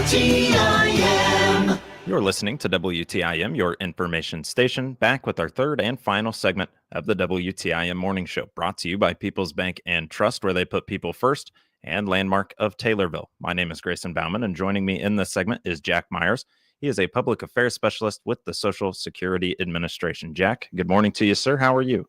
WTIM. You're listening to WTIM, your information station, back with our third and final segment of the WTIM Morning Show, brought to you by People's Bank and Trust, where they put people first, and Landmark of Taylorville. My name is Grayson Bauman, and joining me in this segment is Jack Myers. He is a public affairs specialist with the Social Security Administration. Jack, good morning to you, sir. How are you?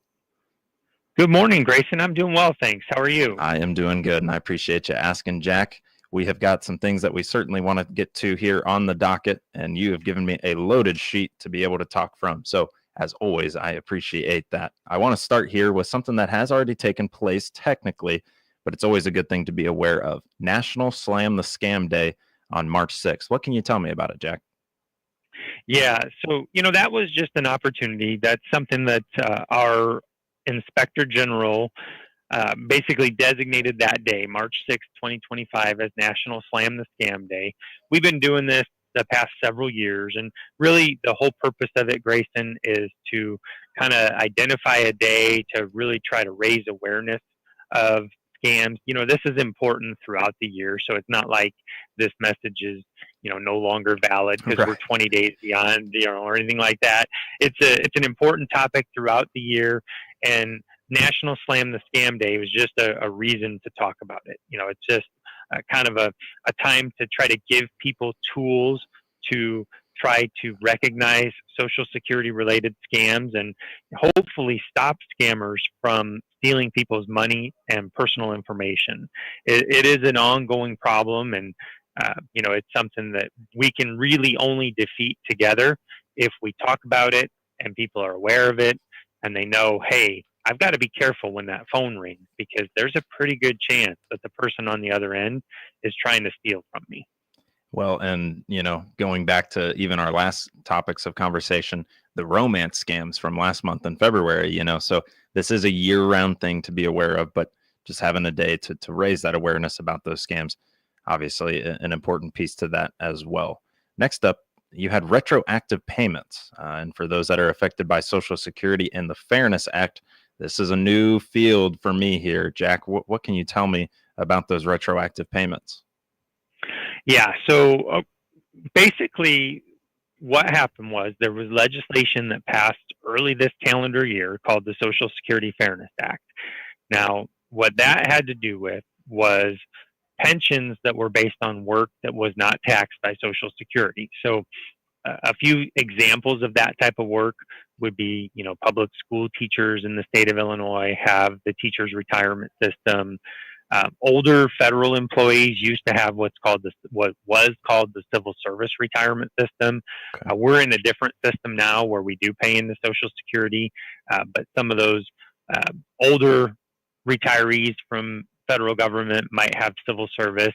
Good morning, Grayson. I'm doing well, thanks. How are you? I am doing good, and I appreciate you asking, Jack. We have got some things that we certainly want to get to here on the docket, and you have given me a loaded sheet to be able to talk from. So, as always, I appreciate that. I want to start here with something that has already taken place technically, but it's always a good thing to be aware of. National Slam the Scam Day on March 6th. What can you tell me about it, Jack? Yeah, so, that was just an opportunity. That's something that our Inspector General basically designated that day, March 6, 2025, as National Slam the Scam Day. We've been doing this the past several years, and really the whole purpose of it, Grayson, is to kind of identify a day to really try to raise awareness of scams. This is important throughout the year, so it's not like this message is no longer valid because we're 20 days beyond, or anything like that. It's an important topic throughout the year, and National Slam the Scam Day was just a reason to talk about it. It's just kind of a time to try to give people tools to try to recognize Social Security related scams and hopefully stop scammers from stealing people's money and personal information. It is an ongoing problem, and it's something that we can really only defeat together if we talk about it and people are aware of it and they know, hey, I've got to be careful when that phone rings because there's a pretty good chance that the person on the other end is trying to steal from me. Well, and, going back to even our last topics of conversation, the romance scams from last month in February, so this is a year-round thing to be aware of, but just having a day to raise that awareness about those scams, obviously an important piece to that as well. Next up, you had retroactive payments. And for those that are affected by Social Security and the Fairness Act, this is a new field for me here. Jack, what can you tell me about those retroactive payments? Yeah, so basically what happened was there was legislation that passed early this calendar year called the Social Security Fairness Act. Now, what that had to do with was pensions that were based on work that was not taxed by Social Security. So a few examples of that type of work would be, public school teachers in the state of Illinois have the teachers' retirement system. Older federal employees used to have what was called the civil service retirement system. Okay. We're in a different system now where we do pay into Social Security, but some of those older retirees from federal government might have civil service.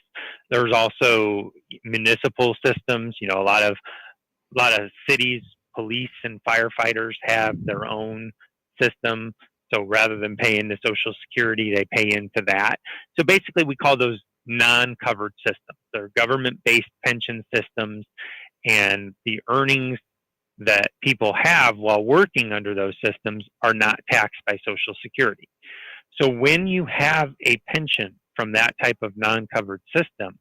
There's also municipal systems. A lot of cities, police and firefighters have their own system. So rather than pay into Social Security, they pay into that. So basically, we call those non-covered systems. They're government-based pension systems, and the earnings that people have while working under those systems are not taxed by Social Security. So when you have a pension from that type of non-covered system,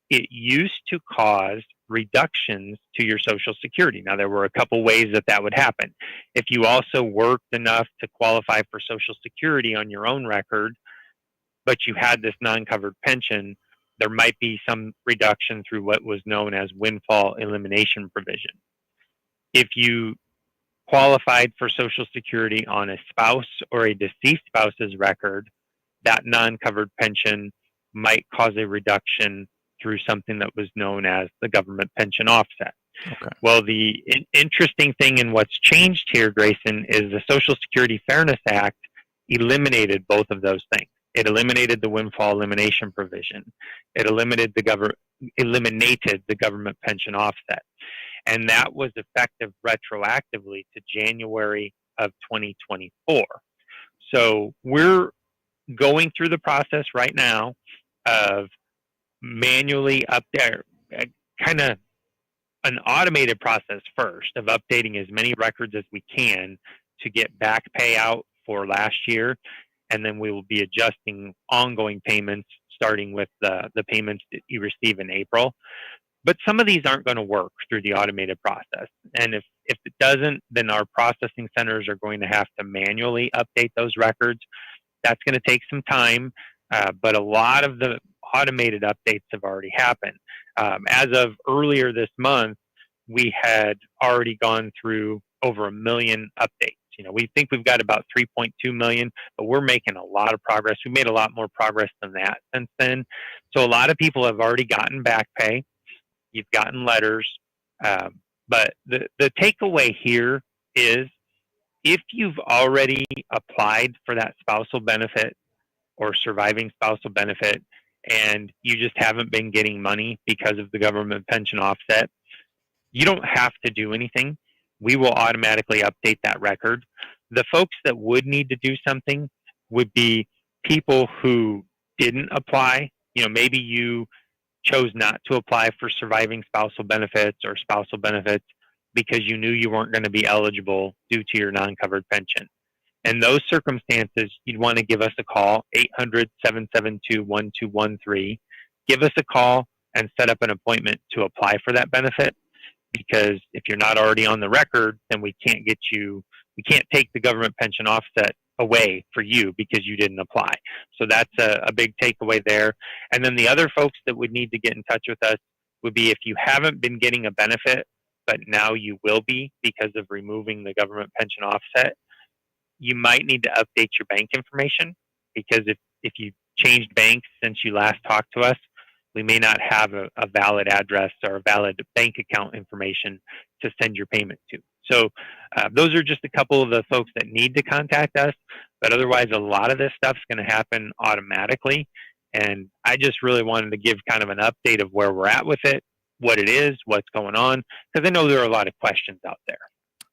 it used to cause reductions to your Social Security. Now, there were a couple ways that would happen. If you also worked enough to qualify for Social Security on your own record, but you had this non-covered pension, there might be some reduction through what was known as windfall elimination provision. If you qualified for Social Security on a spouse or a deceased spouse's record, that non-covered pension might cause a reduction through something that was known as the government pension offset. Okay. Well, the interesting thing in what's changed here, Grayson, is the Social Security Fairness Act eliminated both of those things. It eliminated the windfall elimination provision. It eliminated the government pension offset. And that was effective retroactively to January of 2024. So we're going through the process right now of manually kind of an automated process first of updating as many records as we can to get back payout for last year. And then we will be adjusting ongoing payments, starting with the payments that you receive in April. But some of these aren't going to work through the automated process. And if it doesn't, then our processing centers are going to have to manually update those records. That's going to take some time, but a lot of the automated updates have already happened. As of earlier this month, we had already gone through over 1 million updates. We think we've got about 3.2 million, but we're making a lot of progress. We made a lot more progress than that since then. So a lot of people have already gotten back pay. You've gotten letters. But the takeaway here is, if you've already applied for that spousal benefit or surviving spousal benefit and you just haven't been getting money because of the government pension offset, you don't have to do anything. We will automatically update that record. The folks that would need to do something would be people who didn't apply. Maybe you chose not to apply for surviving spousal benefits or spousal benefits because you knew you weren't going to be eligible due to your non-covered pension. In those circumstances, you'd want to give us a call, 800-772-1213. Give us a call and set up an appointment to apply for that benefit, because if you're not already on the record, then we can't take the government pension offset away for you because you didn't apply. So that's a big takeaway there. And then the other folks that would need to get in touch with us would be if you haven't been getting a benefit, but now you will be because of removing the government pension offset. You might need to update your bank information, because if you changed banks since you last talked to us, we may not have a valid address or a valid bank account information to send your payment to. So those are just a couple of the folks that need to contact us, but otherwise a lot of this stuff's going to happen automatically. And I just really wanted to give kind of an update of where we're at with it, what it is, what's going on, because I know there are a lot of questions out there.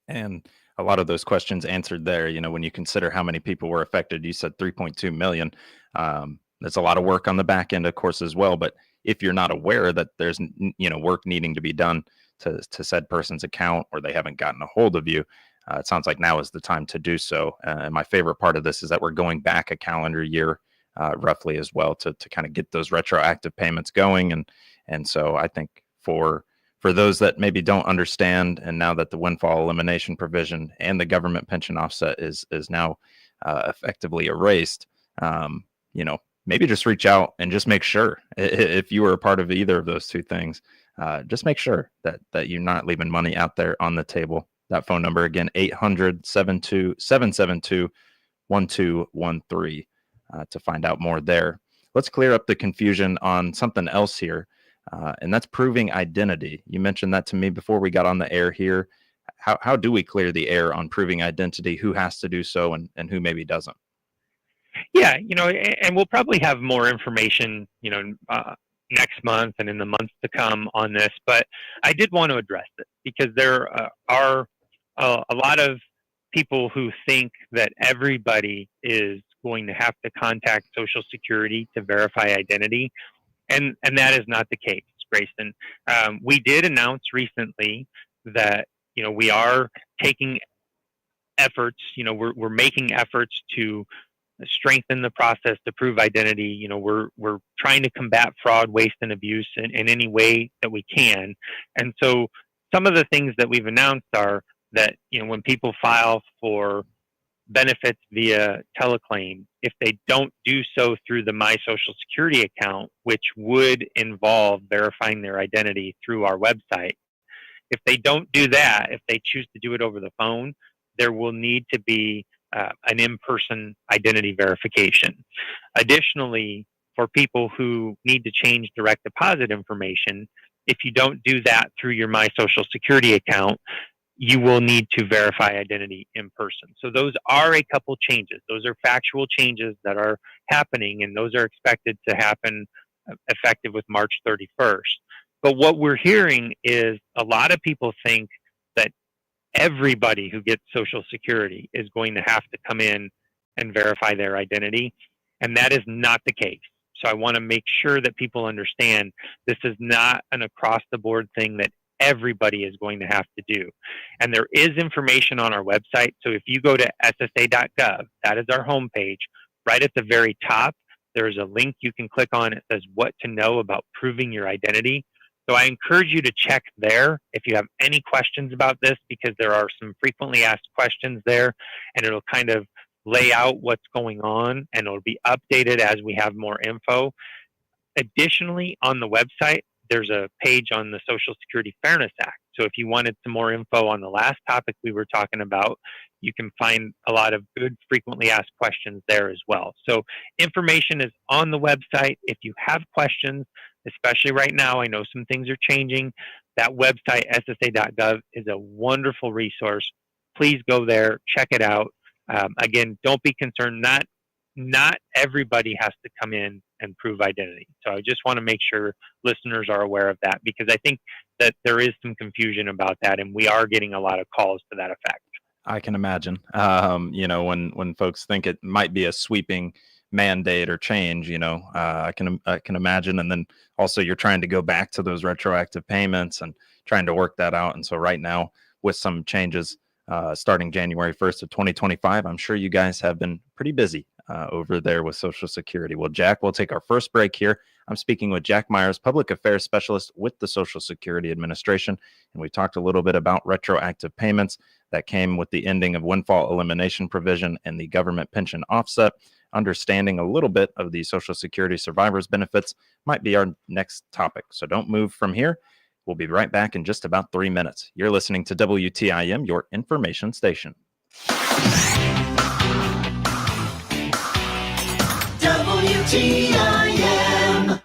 And a lot of those questions answered there. When you consider how many people were affected, you said 3.2 million. That's a lot of work on the back end, of course, as well. But if you're not aware that there's work needing to be done to said person's account, or they haven't gotten a hold of you, it sounds like now is the time to do so. And my favorite part of this is that we're going back a calendar year roughly as well to kind of get those retroactive payments going. And so I think for those that maybe don't understand, and now that the windfall elimination provision and the government pension offset is now effectively erased, maybe just reach out and just make sure, if you were a part of either of those two things, just make sure that you're not leaving money out there on the table. That phone number again, 800-772-1213 to find out more there. Let's clear up the confusion on something else here. And that's proving identity. You mentioned that to me before we got on the air here. How do we clear the air on proving identity? Who has to do so, and who maybe doesn't? Yeah, and we'll probably have more information, next month and in the months to come on this. But I did want to address it because there are a lot of people who think that everybody is going to have to contact Social Security to verify identity. And that is not the case, Grayson. We did announce recently that, we are taking efforts, we're making efforts to strengthen the process to prove identity. We're trying to combat fraud, waste, and abuse in any way that we can. And so some of the things that we've announced are that, when people file for benefits via teleclaim, if they don't do so through the My Social Security account, which would involve verifying their identity through our website, if they don't do that, if they choose to do it over the phone, there will need to be an in-person identity verification. Additionally, for people who need to change direct deposit information, if you don't do that through your My Social Security account, you will need to verify identity in person. So those are a couple changes. Those are factual changes that are happening, and those are expected to happen effective with March 31st. But what we're hearing is a lot of people think that everybody who gets Social Security is going to have to come in and verify their identity, and that is not the case. So I want to make sure that people understand this is not an across-the-board thing that everybody is going to have to do. And there is information on our website. So if you go to ssa.gov, that is our homepage, right at the very top, there is a link you can click on. It says what to know about proving your identity. So I encourage you to check there if you have any questions about this, because there are some frequently asked questions there, and it'll kind of lay out what's going on, and it'll be updated as we have more info. Additionally, on the website, there's a page on the Social Security Fairness Act. So if you wanted some more info on the last topic we were talking about, you can find a lot of good frequently asked questions there as well. So information is on the website. If you have questions, especially right now, I know some things are changing. That website, ssa.gov, is a wonderful resource. Please go there, check it out. Again, don't be concerned. Not everybody has to come in and prove identity. So I just want to make sure listeners are aware of that, because I think that there is some confusion about that, and we are getting a lot of calls to that effect. I can imagine, when folks think it might be a sweeping mandate or change, I can imagine. And then also you're trying to go back to those retroactive payments and trying to work that out. And so right now, with some changes starting January 1st of 2025, I'm sure you guys have been pretty busy over there with Social Security. Well, Jack, we'll take our first break here. I'm speaking with Jack Myers, Public Affairs Specialist with the Social Security Administration, and we talked a little bit about retroactive payments that came with the ending of windfall elimination provision and the government pension offset. Understanding a little bit of the Social Security survivors benefits might be our next topic. So don't move from here. We'll be right back in just about 3 minutes. You're listening to WTIM, your information station. WTIM.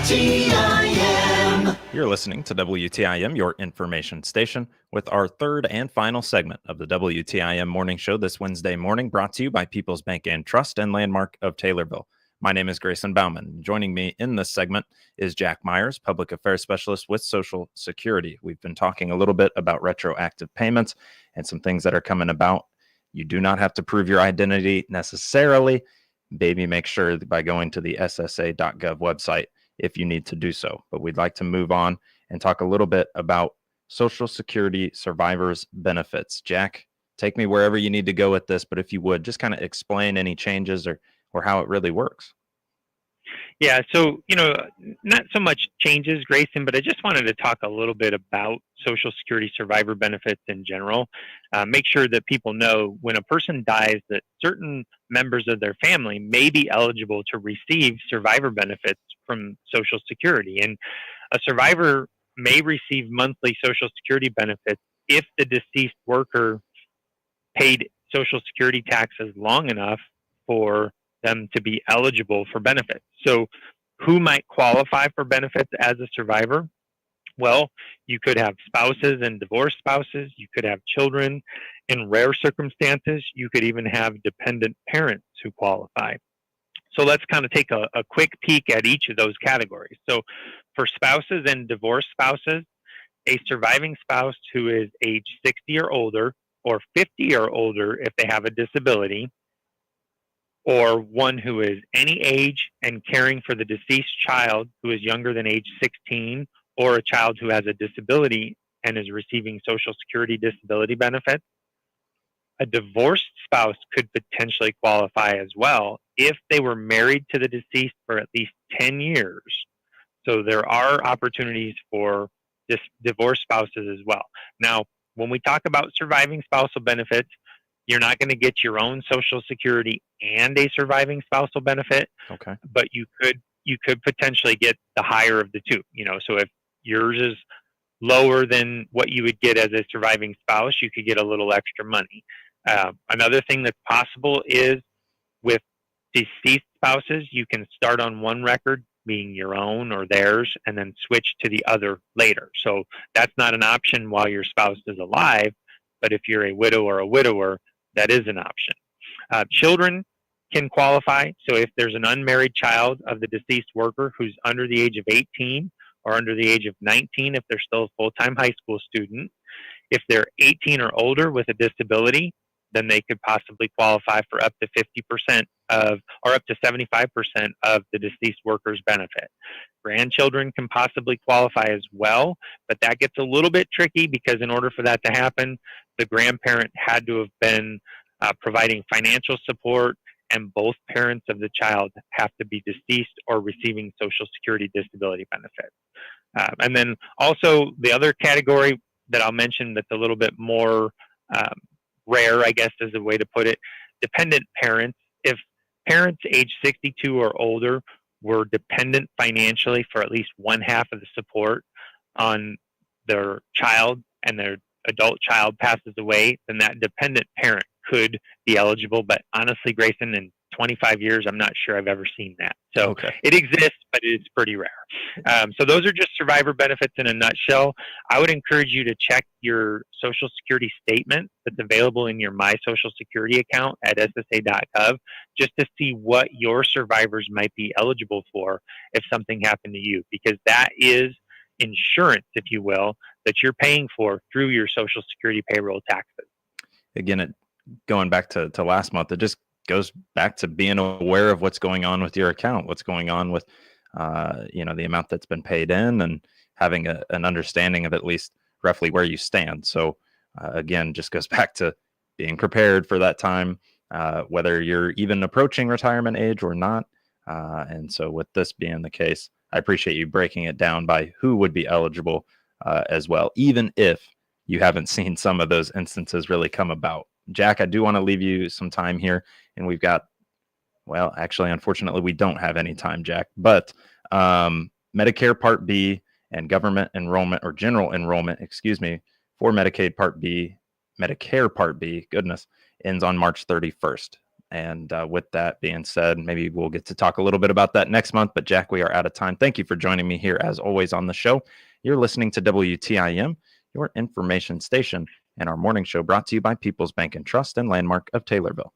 WTIM. You're listening to WTIM, your information station, with our third and final segment of the WTIM Morning Show this Wednesday morning, brought to you by People's Bank and Trust and Landmark of Taylorville. My name is Grayson Bauman. Joining me in this segment is Jack Myers, Public Affairs Specialist with Social Security. We've been talking a little bit about retroactive payments and some things that are coming about. You do not have to prove your identity necessarily. Maybe make sure that by going to the ssa.gov website if you need to do so. But we'd like to move on and talk a little bit about Social Security survivors benefits. Jack, take me wherever you need to go with this, but if you would, just kind of explain any changes or how it really works. Yeah, so, not so much changes, Grayson, but I just wanted to talk a little bit about Social Security survivor benefits in general. Make sure that people know when a person dies that certain members of their family may be eligible to receive survivor benefits from Social Security. And a survivor may receive monthly Social Security benefits if the deceased worker paid Social Security taxes long enough for them to be eligible for benefits. So who might qualify for benefits as a survivor? Well, you could have spouses and divorced spouses. You could have children. In rare circumstances, you could even have dependent parents who qualify. So let's kind of take a quick peek at each of those categories. So for spouses and divorced spouses, a surviving spouse who is age 60 or older, or 50 or older if they have a disability, or one who is any age and caring for the deceased child who is younger than age 16, or a child who has a disability and is receiving Social Security disability benefits. A divorced spouse could potentially qualify as well if they were married to the deceased for at least 10 years. So there are opportunities for divorced spouses as well. Now, when we talk about surviving spousal benefits, you're not going to get your own Social Security and a surviving spousal benefit. Okay. But you could potentially get the higher of the two. So if yours is lower than what you would get as a surviving spouse, you could get a little extra money. Another thing that's possible is with deceased spouses, you can start on one record, being your own or theirs, and then switch to the other later. So that's not an option while your spouse is alive, but if you're a widow or a widower, that is an option. Children can qualify. So if there's an unmarried child of the deceased worker who's under the age of 18 or under the age of 19, if they're still a full-time high school student, if they're 18 or older with a disability, then they could possibly qualify for up to 50% or up to 75% of the deceased worker's benefit. Grandchildren can possibly qualify as well, but that gets a little bit tricky because in order for that to happen, the grandparent had to have been providing financial support, and both parents of the child have to be deceased or receiving Social Security disability benefits. And then also the other category that I'll mention that's a little bit more rare, I guess is a way to put it, dependent parents. If parents age 62 or older were dependent financially for at least one half of the support on their child and their adult child passes away, then that dependent parent could be eligible. But honestly, Grayson, in 25 years, I'm not sure I've ever seen that. So It exists, but it's pretty rare. So those are just survivor benefits in a nutshell. I would encourage you to check your Social Security statement that's available in your My Social Security account at ssa.gov just to see what your survivors might be eligible for if something happened to you, because that is insurance, if you will, that you're paying for through your Social Security payroll taxes. Again, going back to last month, it just goes back to being aware of what's going on with your account, what's going on with, the amount that's been paid in, and having an understanding of at least roughly where you stand. So again, just goes back to being prepared for that time, whether you're even approaching retirement age or not. And so with this being the case, I appreciate you breaking it down by who would be eligible as well, even if you haven't seen some of those instances really come about. Jack, I do want to leave you some time here, and we've got, well, actually, unfortunately, we don't have any time, Jack, but Medicare Part B and government enrollment or general enrollment, for Medicare Part B, goodness, ends on March 31st. And with that being said, maybe we'll get to talk a little bit about that next month. But Jack, we are out of time. Thank you for joining me here, as always, on the show. You're listening to WTIM, your information station, and our morning show brought to you by People's Bank and Trust and Landmark of Taylorville.